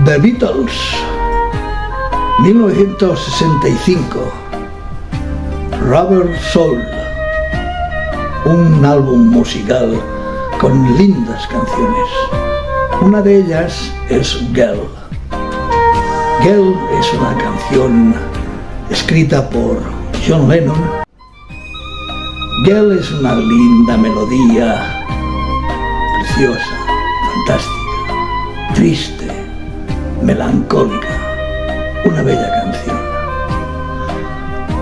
The Beatles, 1965, Rubber Soul, un álbum musical con lindas canciones. Una de ellas es Girl. Girl es una canción escrita por John Lennon. Girl es una linda melodía, preciosa, fantástica, triste, melancólica, una bella canción.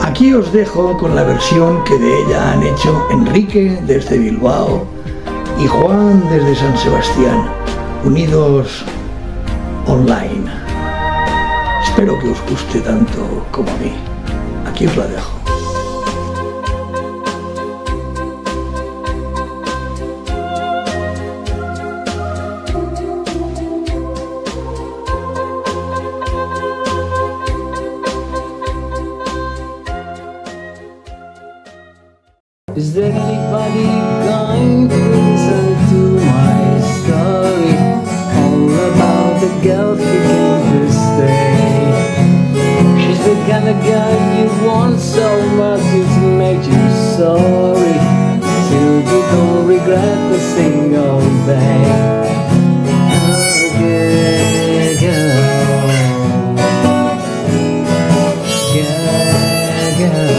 Aquí os dejo con la versión que de ella han hecho Enrique desde Bilbao y Juan desde San Sebastián, unidos online. Espero que os guste tanto como a mí. Aquí os la dejo. Is there anybody going to listen to my story? All about the girl who came to stay. She's the kind of girl you want so much it's made you sorry, till you don't regret a single day. Oh, good girl, good girl.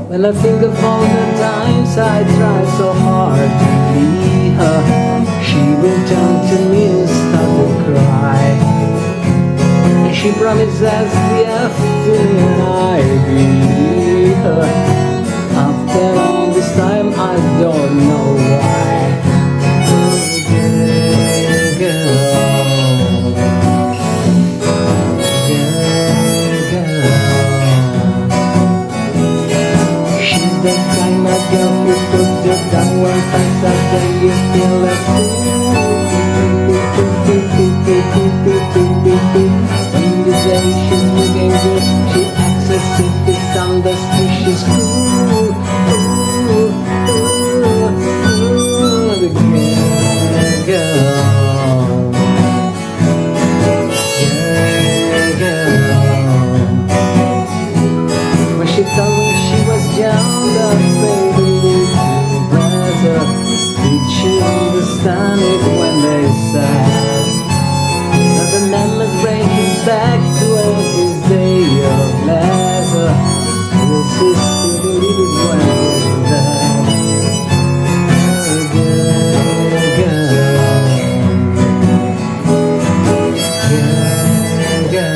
When I think of all the times I tried so hard to leave her, she will turn to me and start to cry. And she promises the afternoon I believe her. After all this time I don't know why. Oh, good girl, good girl. The kind of girl who puts you down one times after you feel a fool. When you say she's looking good, she acts as if it's understood she's cool. Ooh, ooh, ooh, the good girl, good girl. When she told me she was young, the baby little brother, did she understand it when they said that the man must break his back to earn his day of leisure? His sister did it when he was there. Oh, good girl, good girl.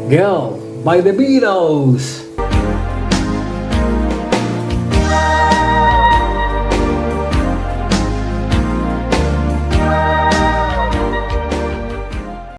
Girl by the Beatles.